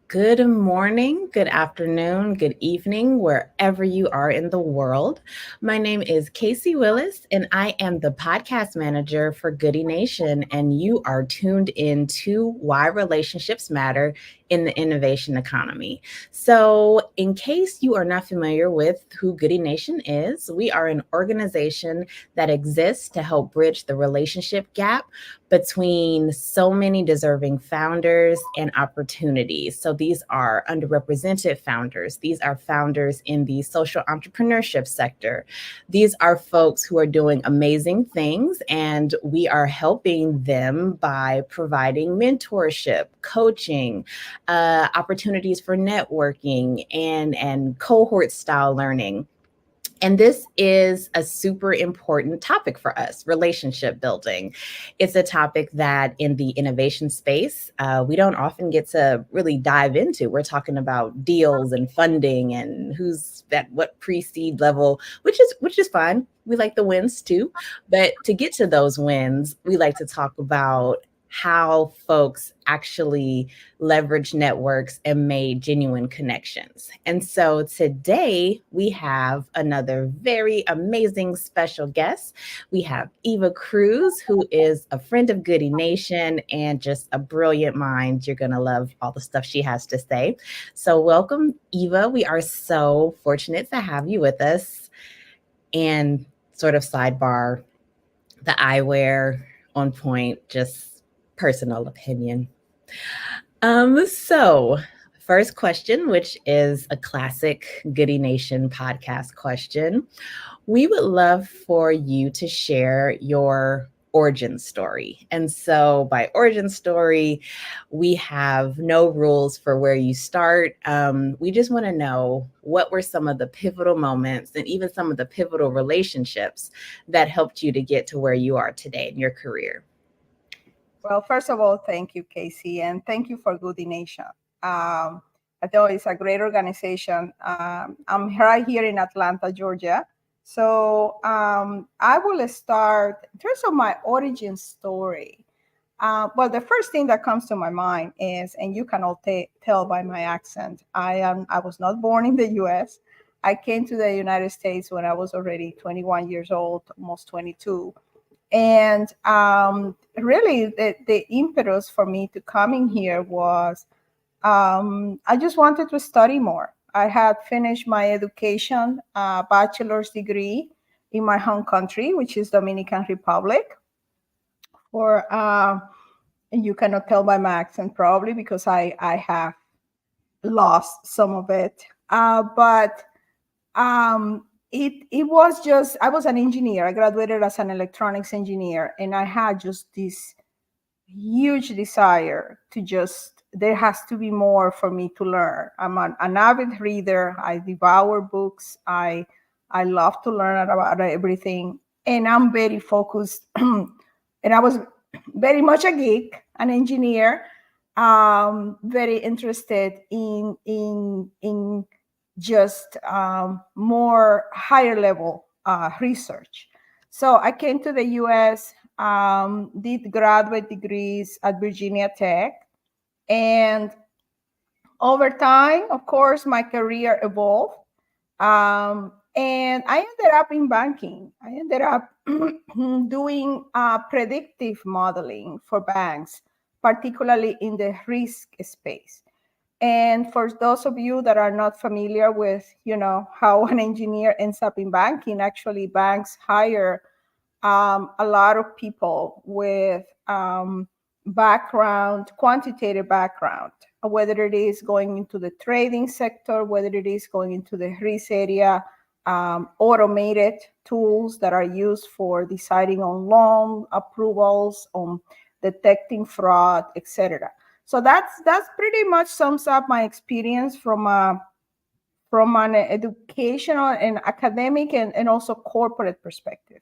Good morning, good afternoon, good evening, wherever you are in the world. My name is Casey Willis, and I am the podcast manager for Goody Nation. And you are tuned in to Why Relationships Matter in the Innovation Economy. So, in case you are not familiar with who Goody Nation is, we are an organization that exists to help bridge the relationship gap between so many deserving founders and opportunities. So these are underrepresented founders. These are founders in the social entrepreneurship sector. These are folks who are doing amazing things, and we are helping them by providing mentorship, coaching, opportunities for networking, and cohort style learning. And this is a super important topic for us, relationship building. It's a topic that in the innovation space, we don't often get to really dive into. We're talking about deals and funding and who's at what pre-seed level, which is fine. We like the wins too. But to get to those wins, we like to talk about how folks actually leverage networks and made genuine connections. And so today we have another very amazing special guest. We have Eva Cruz, who is a friend of Goody Nation and just a brilliant mind. You're going to love all the stuff she has to say. So, welcome, Eva. We are so fortunate to have you with us. And sort of sidebar, the eyewear on point, just personal opinion. So first question, which is a classic Goody Nation podcast question. We would love for you to share your origin story. And so by origin story, we have no rules for where you start. We just want to know what were some of the pivotal moments and even some of the pivotal relationships that helped you to get to where you are today in your career. Well, first of all, thank you, Casey, and thank you for Goody Nation. I thought it's a great organization. I'm right here in Atlanta, Georgia. So I will start in terms of my origin story. Well, the first thing that comes to my mind is, and you can all tell by my accent, I was not born in the U.S. I came to the United States when I was already 21 years old, almost 22. And really, the impetus for me to coming here was I just wanted to study more. I had finished my education, bachelor's degree in my home country, which is Dominican Republic. Or you cannot tell by my accent probably because I have lost some of it. But it was just, I was an engineer. I graduated as an electronics engineer, and I had just this huge desire to just, there has to be more for me to learn. I'm an avid reader. I devour books. I love to learn about everything, and I'm very focused. And I was very much a geek, an engineer, very interested in just more higher level research. So I came to the US, did graduate degrees at Virginia Tech. And over time, of course, my career evolved. And I ended up in banking. I ended up doing predictive modeling for banks, particularly in the risk space. And for those of you that are not familiar with, how an engineer ends up in banking, actually banks hire a lot of people with background, quantitative background, whether it is going into the trading sector, whether it is going into the risk area, automated tools that are used for deciding on loan approvals, on detecting fraud, etc. So that's pretty much sums up my experience from an educational and academic and also corporate perspective.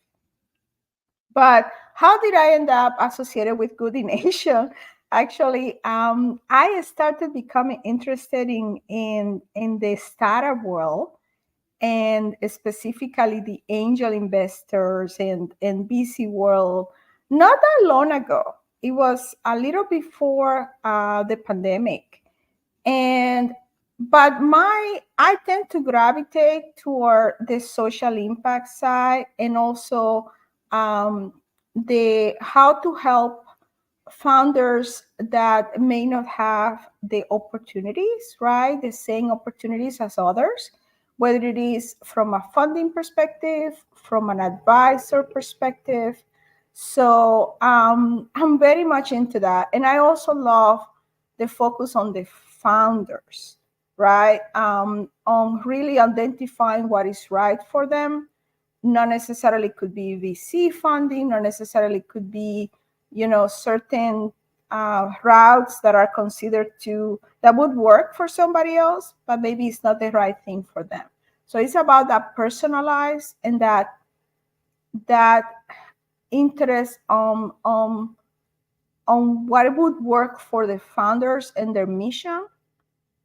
But how did I end up associated with Goody Nation? Actually, I started becoming interested in the startup world, and specifically the angel investors and VC world, not that long ago. It was a little before the pandemic. And but I tend to gravitate toward the social impact side, and also the how to help founders that may not have the opportunities, right? The same opportunities as others, whether it is from a funding perspective, from an advisor perspective. So I'm very much into that. And I also love the focus on the founders, right? On really identifying what is right for them. Not necessarily could be VC funding, not necessarily could be, certain routes that are considered that would work for somebody else, but maybe it's not the right thing for them. So it's about that personalized and that interest on what would work for the founders and their mission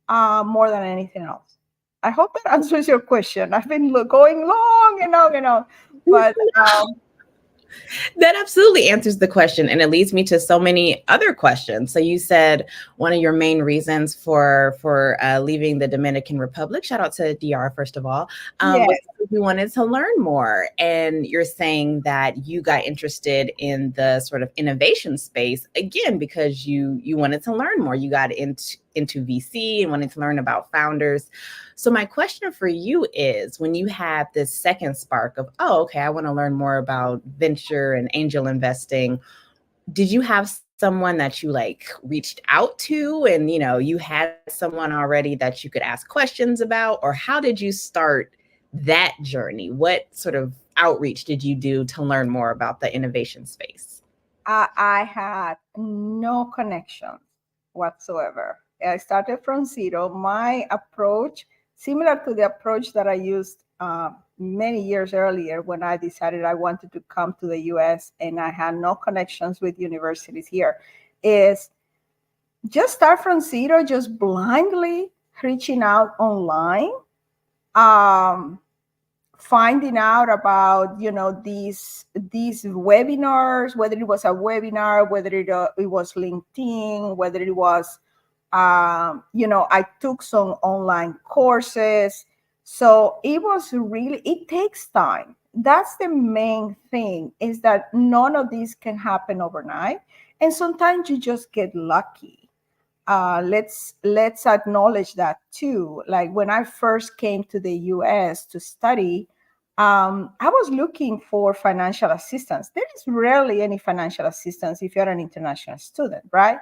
more than anything else. I hope that answers your question. I've been going long and on and on, but That absolutely answers the question, and it leads me to so many other questions. So you said one of your main reasons for leaving the Dominican Republic, shout out to DR first of all, yes. was because you wanted to learn more. And you're saying that you got interested in the sort of innovation space again because you wanted to learn more. You got into VC and wanted to learn about founders. So my question for you is, when you had this second spark of, oh, okay, I want to learn more about venture and angel investing, did you have someone that you like reached out to, and you had someone already that you could ask questions about, or how did you start that journey? What sort of outreach did you do to learn more about the innovation space? I had no connections whatsoever. I started from zero. My approach, similar to the approach that I used many years earlier when I decided I wanted to come to the US and I had no connections with universities here, is just start from zero, just blindly reaching out online, finding out about these webinars, whether it was a webinar, whether it was LinkedIn, whether it was I took some online courses. So it takes time. That's the main thing, is that none of this can happen overnight, and sometimes you just get lucky. Let's acknowledge that too. Like when I first came to the US to study, I was looking for financial assistance. There is rarely any financial assistance if you're an international student, right?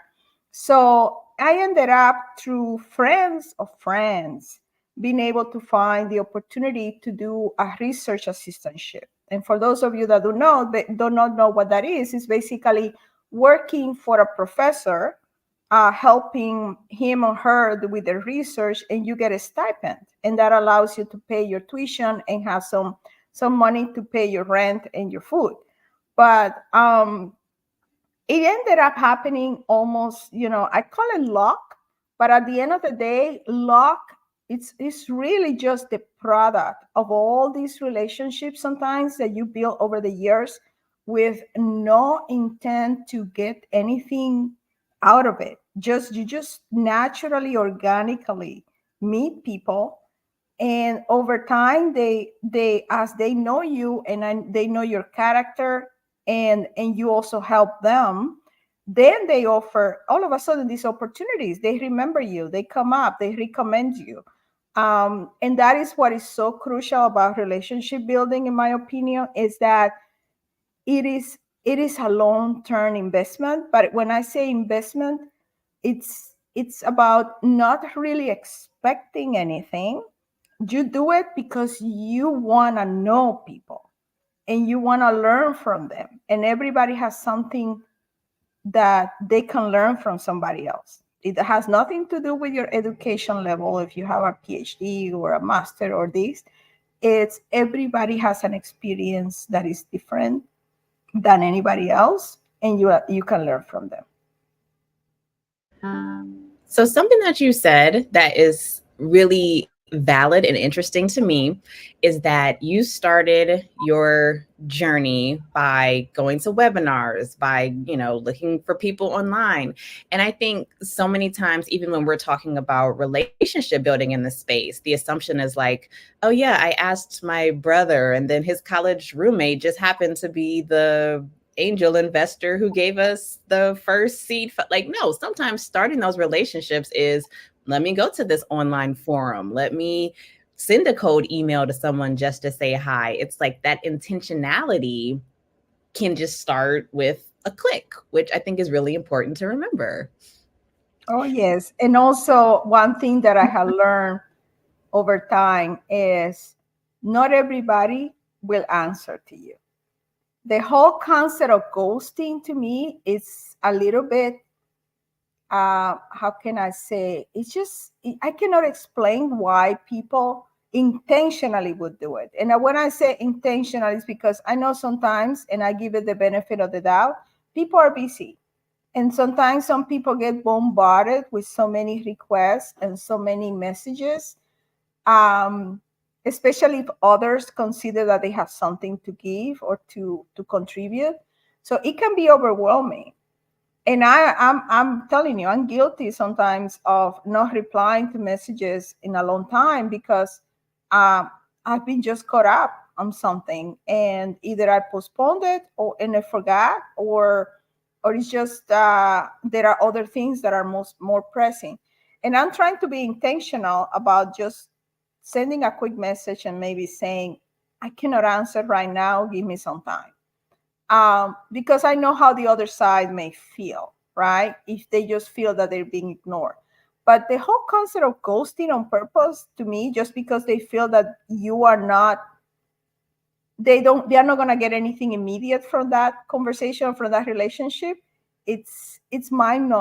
So I ended up, through friends of friends, being able to find the opportunity to do a research assistantship. And for those of you that do not know what that is, it's basically working for a professor, helping him or her with the research, and you get a stipend, and that allows you to pay your tuition and have some money to pay your rent and your food. But it ended up happening almost, I call it luck, but at the end of the day, luck, it's really just the product of all these relationships sometimes that you build over the years with no intent to get anything out of it. You just naturally, organically meet people, and over time they as they know you and they know your character, and you also help them, then they offer all of a sudden these opportunities. They remember you, they come up, they recommend you. And that is what is so crucial about relationship building, in my opinion, is that it is a long-term investment. But when I say investment, it's about not really expecting anything. You do it because you want to know people and you want to learn from them, and everybody has something that they can learn from somebody else. It has nothing to do with your education level, if you have a PhD or a master or this. It's everybody has an experience that is different than anybody else, and you can learn from them. So something that you said that is really valid and interesting to me is that you started your journey by going to webinars, by, looking for people online. And I think so many times, even when we're talking about relationship building in the space, the assumption is like, oh yeah, I asked my brother, and then his college roommate just happened to be the angel investor who gave us the first seed. Like, no, sometimes starting those relationships is, let me go to this online forum. Let me send a cold email to someone just to say hi. It's like that intentionality can just start with a click, which I think is really important to remember. Oh, yes. And also, one thing that I have learned over time is not everybody will answer to you. The whole concept of ghosting to me is a little bit, how can I say, it's just, I cannot explain why people intentionally would do it. And when I say intentional, it's because I know sometimes, and I give it the benefit of the doubt, people are busy. And sometimes some people get bombarded with so many requests and so many messages, especially if others consider that they have something to give or to contribute. So it can be overwhelming. And I'm telling you, I'm guilty sometimes of not replying to messages in a long time because I've been just caught up on something, and either I postponed it and I forgot, or it's just there are other things that are more pressing. And I'm trying to be intentional about just sending a quick message and maybe saying, I cannot answer right now, give me some time. Because I know how the other side may feel, right? If they just feel that they're being ignored. But the whole concept of ghosting on purpose, to me, just because they feel that you are not, they are not going to get anything immediate from that conversation, from that relationship. It's mind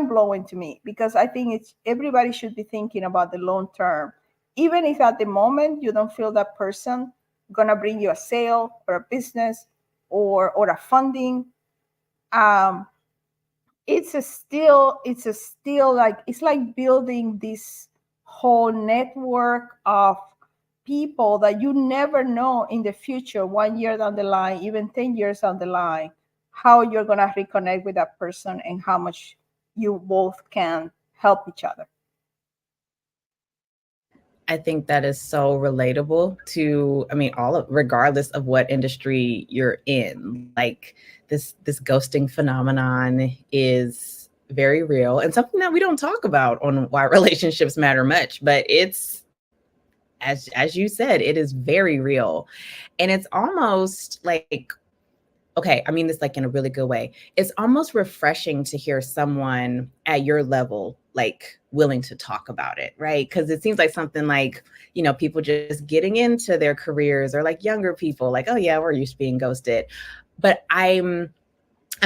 blowing to me, because I think it's everybody should be thinking about the long term, even if at the moment you don't feel that person gonna bring you a sale or a business or a funding. um it's a still like, it's like building this whole network of people that you never know in the future, 1 year down the line, even 10 years down the line, how you're going to reconnect with that person and how much you both can help each other. I think that is so relatable to, I mean, regardless of what industry you're in. Like this ghosting phenomenon is very real and something that we don't talk about on Why Relationships Matter much, but it's, as you said, it is very real. And it's almost like, okay, I mean this like in a really good way. It's almost refreshing to hear someone at your level like willing to talk about it, right? Because it seems like something like, people just getting into their careers, or like younger people, like, oh yeah, we're used to being ghosted. But I'm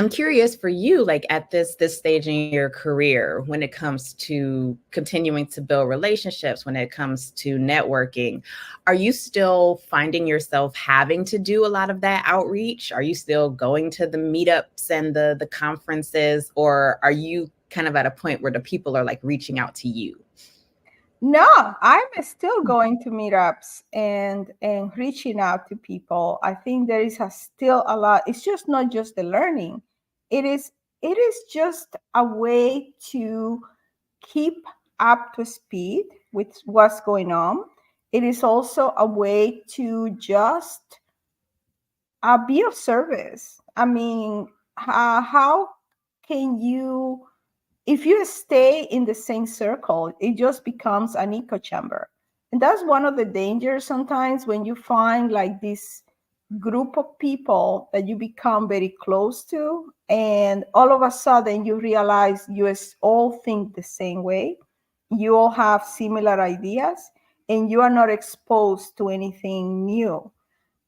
curious for you, like at this stage in your career, when it comes to continuing to build relationships, when it comes to networking, are you still finding yourself having to do a lot of that outreach? Are you still going to the meetups and the conferences, or are you kind of at a point where the people are like reaching out to you? No, I'm still going to meetups and reaching out to people. I think there is still a lot. It's just not just the learning. It is just a way to keep up to speed with what's going on. It is also a way to just be of service. I mean, how can you, if you stay in the same circle, it just becomes an echo chamber. And that's one of the dangers sometimes, when you find like this group of people that you become very close to, and all of a sudden you realize you all think the same way, you all have similar ideas, and you are not exposed to anything new.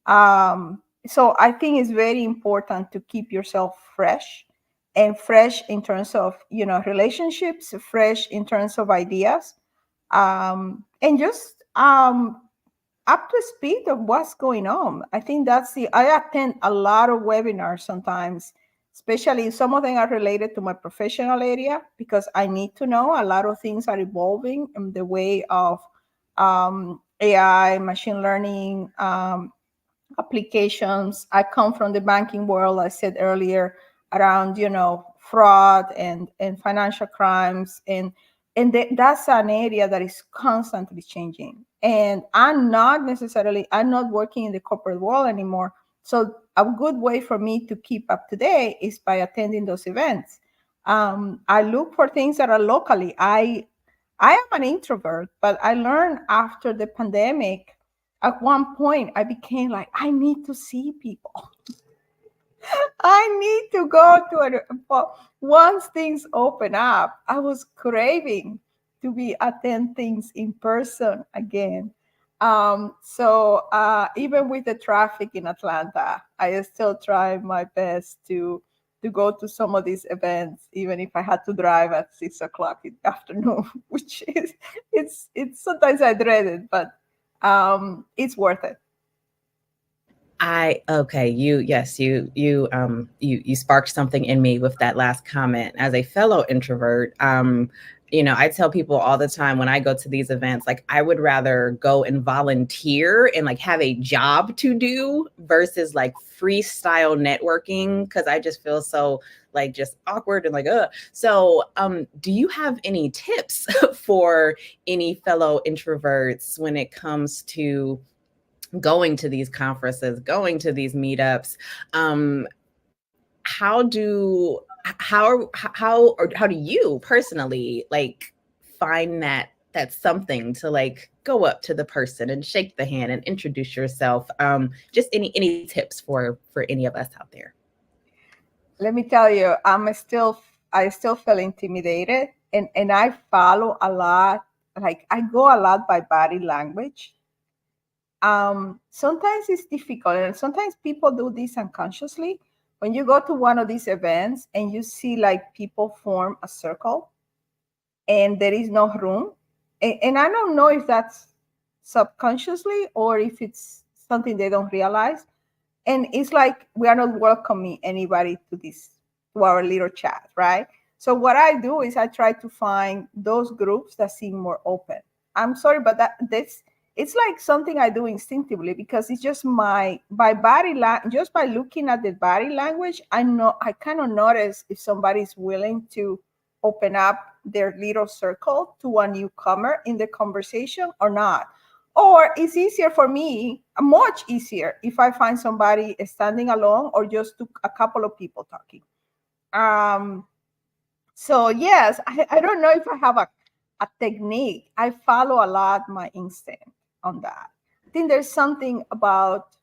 So I think it's very important to keep yourself fresh, and fresh in terms of, relationships, fresh in terms of ideas, and just up to speed of what's going on. I think I attend a lot of webinars sometimes, especially some of them are related to my professional area, because I need to know a lot of things are evolving in the way of AI, machine learning, applications. I come from the banking world, I said earlier, around fraud and financial crimes, and that's an area that is constantly changing. And I'm not working in the corporate world anymore. So a good way for me to keep up to date is by attending those events. I look for things that are locally. I am an introvert, but I learned after the pandemic. At one point, I became like, I need to see people. I need to go to it. Once things open up, I was craving to be attend things in person again. So even with the traffic in Atlanta, I still try my best to go to some of these events, even if I had to drive at 6 o'clock in the afternoon, which is it's sometimes I dread it, but it's worth it. I okay, you sparked something in me with that last comment. As a fellow introvert, I tell people all the time when I go to these events, like I would rather go and volunteer and like have a job to do versus like freestyle networking because I just feel so like just awkward and like So do you have any tips for any fellow introverts when it comes to going to these conferences, going to these meetups? How do how do you personally like find that something to like go up to the person and shake the hand and introduce yourself? Just any tips for any of us out there? Let me tell you, I still feel intimidated, and I follow a lot. Like I go a lot by body language. Sometimes it's difficult, and sometimes people do this unconsciously. When you go to one of these events and you see like people form a circle and there is no room, and I don't know if that's subconsciously or if it's something they don't realize, and it's like we are not welcoming anybody to our little chat, right? So what I do is I try to find those groups that seem more open. I'm sorry, but that's it's like something I do instinctively because it's just my just by looking at the body language, I kind of notice if somebody's willing to open up their little circle to a newcomer in the conversation or not. Or it's easier for me, much easier, if I find somebody standing alone or just a couple of people talking. Um, so yes, I don't know if I have a technique. I follow a lot my instinct on that. I think there's something about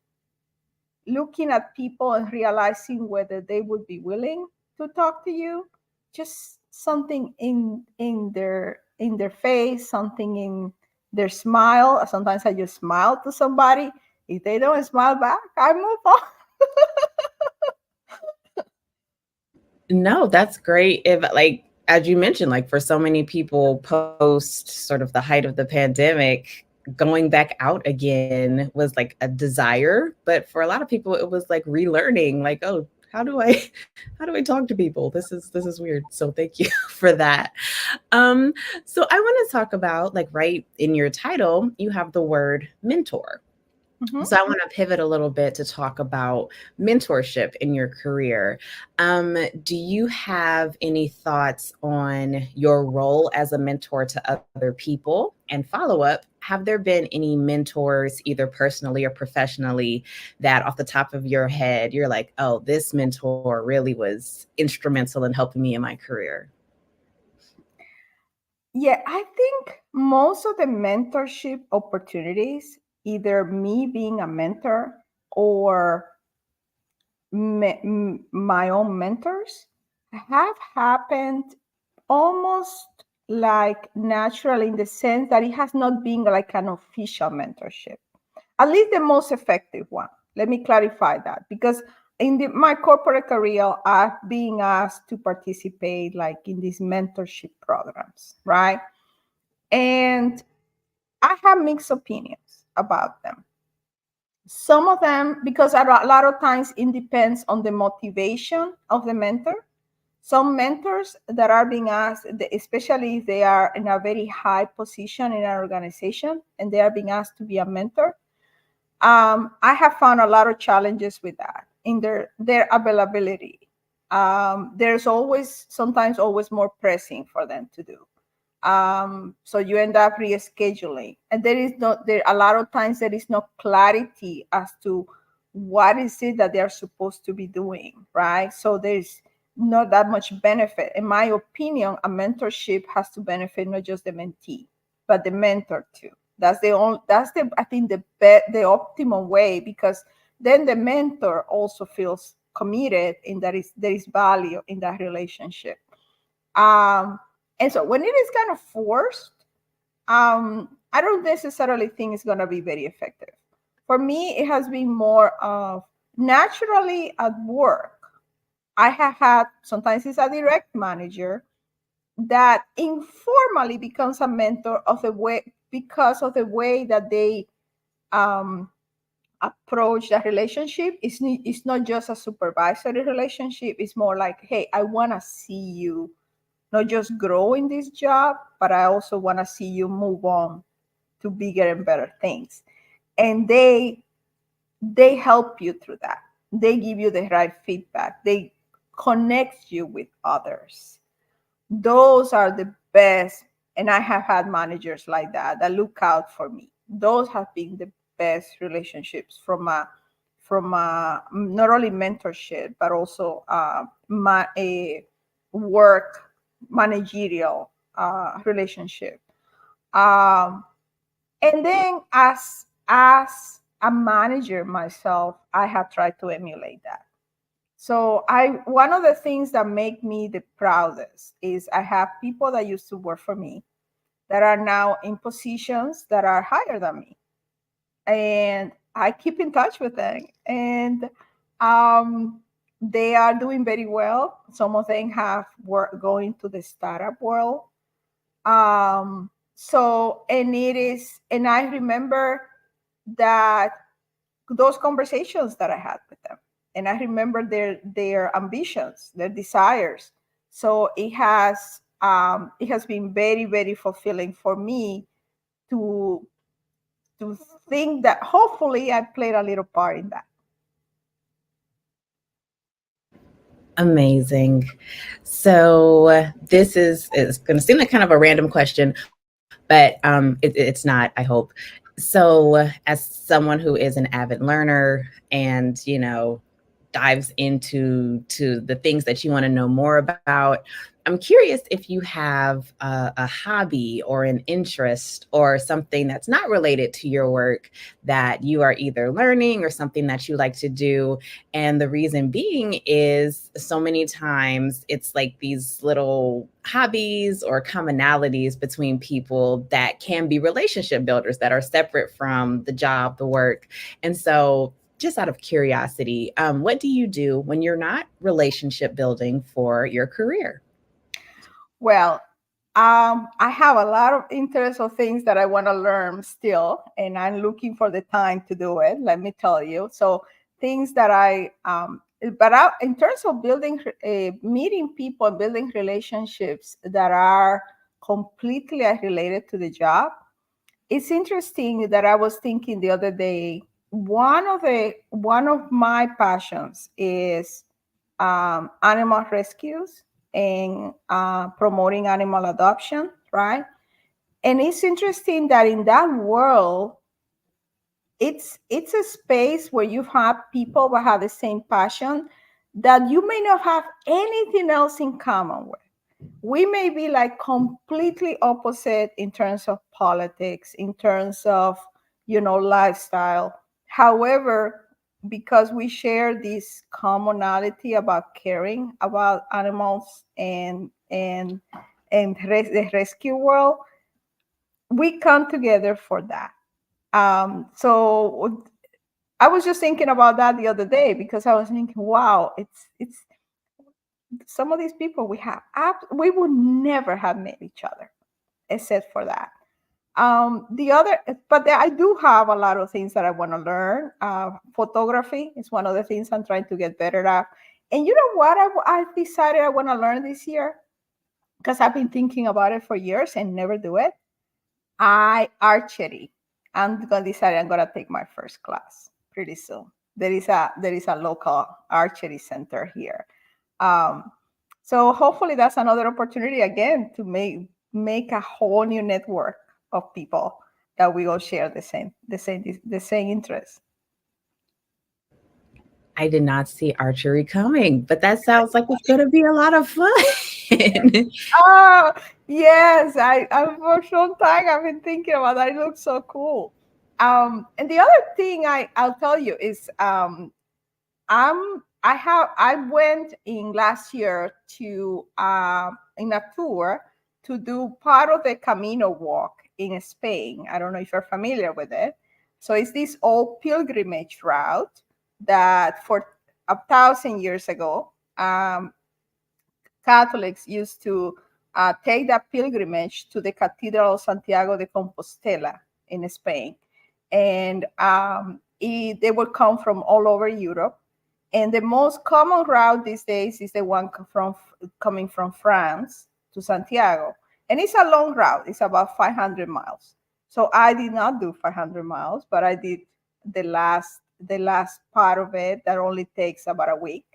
looking at people and realizing whether they would be willing to talk to you. Just something in their face, something in their smile. Sometimes I just smile to somebody. If they don't smile back, I move on. No, that's great. If like as you mentioned, like for so many people post sort of the height of the pandemic, going back out again was like a desire. But for a lot of people, it was like relearning, like, oh, how do I how do I talk to people? This is weird. So thank you for that. Um, so I want to talk about like right in your title, you have the word mentor. Mhm. So I want to pivot a little bit to talk about mentorship in your career. Do you have any thoughts on your role as a mentor to other people? And follow up, have there been any mentors, either personally or professionally, that off the top of your head, you're like, oh, this mentor really was instrumental in helping me in my career? Yeah, I think most of the mentorship opportunities, either me being a mentor or my own mentors, have happened almost like naturally, in the sense that it has not been like an official mentorship, at least the most effective one. Let me clarify that, because in my corporate career, I've been asked to participate like in these mentorship programs, right? And I have mixed opinions about them. Some of them, because a lot of times it depends on the motivation of the mentor. Some mentors that are being asked, especially if they are in a very high position in an organization and they are being asked to be a mentor, I have found a lot of challenges with that in their availability. There's sometimes always more pressing for them to do. So you end up rescheduling, and there a lot of times there is no clarity as to what is it that they're supposed to be doing, right? So there's not that much benefit. In my opinion, a mentorship has to benefit not just the mentee, but the mentor too. That's the I think the optimal way, because then the mentor also feels committed in that there is value in that relationship. Um, and so when it is kind of forced, I don't necessarily think it's going to be very effective. For me, it has been more of naturally at work. I have had, sometimes it's a direct manager that informally becomes a mentor of the way, because of the way that they um, approach the relationship. It's not just a supervisory relationship. It's more like, hey, I want to see you not just grow in this job, but I also want to see you move on to bigger and better things. And they help you through that. They give you the right feedback. They connect you with others. Those are the best. And I have had managers like that look out for me. Those have been the best relationships from a not only mentorship but also a work managerial relationship. Um, and then as a manager myself, I have tried to emulate that. So one of the things that make me the proudest is I have people that used to work for me that are now in positions that are higher than me, and I keep in touch with them, and um, they are doing very well. Some of them have work going to the startup world. So and I remember that those conversations that I had with them, and I remember their ambitions, their desires. So it has been very, very fulfilling for me to to think that hopefully I played a little part in that. Amazing. So this is going to seem like kind of a random question, but it's not, I hope. So as someone who is an avid learner and, dives into the things that you want to know more about, I'm curious if you have a hobby or an interest or something that's not related to your work that you are either learning or something that you like to do. And the reason being is so many times it's like these little hobbies or commonalities between people that can be relationship builders that are separate from the job, the work. And so, just out of curiosity, what do you do when you're not relationship building for your career? Well, I have a lot of interest of things that I want to learn still, and I'm looking for the time to do it. Let me tell you. So things that in terms of building, meeting people, and building relationships that are completely related to the job. It's interesting that I was thinking the other day. One of my passions is animal rescues and promoting animal adoption, right? And it's interesting that in that world, it's a space where you have people who have the same passion that you may not have anything else in common with. We may be like completely opposite in terms of politics, in terms of lifestyle. However, because we share this commonality about caring about animals and the rescue world, we come together for that. So I was just thinking about that the other day, because I was thinking, wow, it's some of these people we would never have met each other except for that. The other, but I do have a lot of things that I want to learn. Photography is one of the things I'm trying to get better at, And you know what? I decided I want to learn this year because I've been thinking about it for years and never do it. Archery. I'm gonna decide I'm gonna take my first class pretty soon. There is a local archery center here. Um, so hopefully that's another opportunity again to make a whole new network of people that we all share the same interests. I did not see archery coming, but that sounds like it's going to be a lot of fun. Oh yes, I for some time I've been thinking about that. It looks so cool. And the other thing I'll tell you is I went in last year to in a tour to do part of the Camino walk in Spain. I don't know if you're familiar with it. So it's this old pilgrimage route that for 1,000 years ago, Catholics used to take that pilgrimage to the Cathedral of Santiago de Compostela in Spain. And they would come from all over Europe. And the most common route these days is the one coming from France to Santiago. And it's a long route, it's about 500 miles. So I did not do 500 miles, but I did the last part of it that only takes about a week.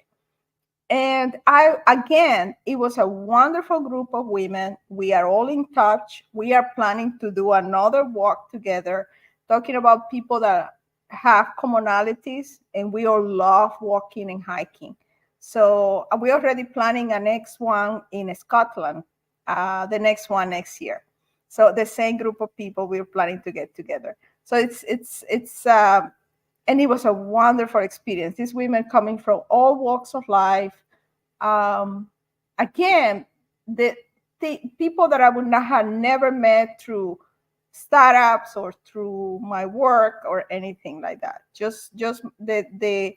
And it was a wonderful group of women. We are all in touch. We are planning to do another walk together, talking about people that have commonalities, and we all love walking and hiking. So we're already planning a next one in Scotland, the next one next year. So the same group of people we're planning to get together. So and it was a wonderful experience. These women coming from all walks of life. Again, the people that I would not have never met through startups or through my work or anything like that. Just the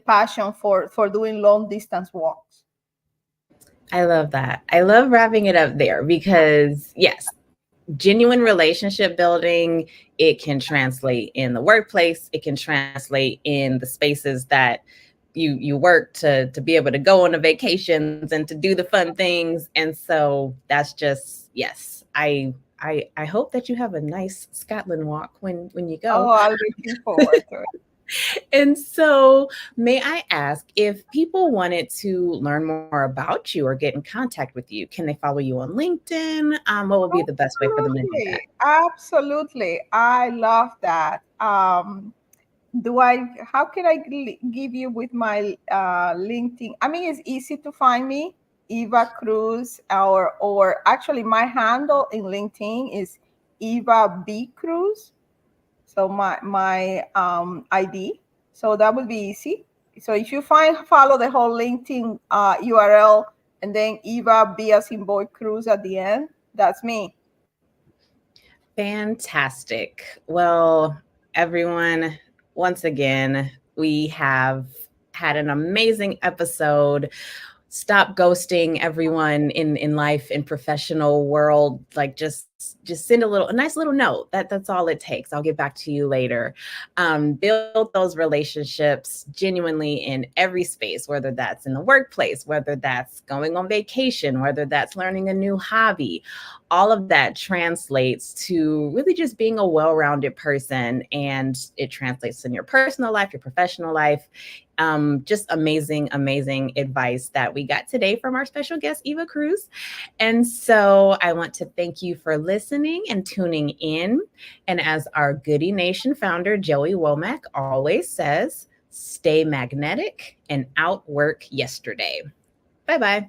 passion for doing long distance walks. I love that. I love wrapping it up there because, yes, genuine relationship building, it can translate in the workplace, it can translate in the spaces that you work to be able to go on the vacations and to do the fun things. And so that's just, yes, I hope that you have a nice Scotland walk when you Oh, go. I'm looking forward to it. And so, may I ask if people wanted to learn more about you or get in contact with you, can they follow you on LinkedIn? What would be the best way for them to do that? Absolutely. I love that. How can I give you with my LinkedIn? I mean, it's easy to find me, Eva Cruz, or actually my handle in LinkedIn is Eva B Cruz. So my ID. So that would be easy. So if you follow the whole LinkedIn URL and then Eva B as in boy Cruz at the end, that's me. Fantastic. Well, everyone, once again, we have had an amazing episode. Stop ghosting everyone in life, in professional world. Like just send a nice little note. That's all it takes. I'll get back to you later. Build those relationships genuinely in every space, whether that's in the workplace, whether that's going on vacation, whether that's learning a new hobby. All of that translates to really just being a well-rounded person, and it translates in your personal life, your professional life. Just amazing advice that we got today from our special guest, Eva Cruz. And so I want to thank you for listening and tuning in. And as our Goody Nation founder, Joey Womack, always says, stay magnetic and outwork yesterday. Bye-bye.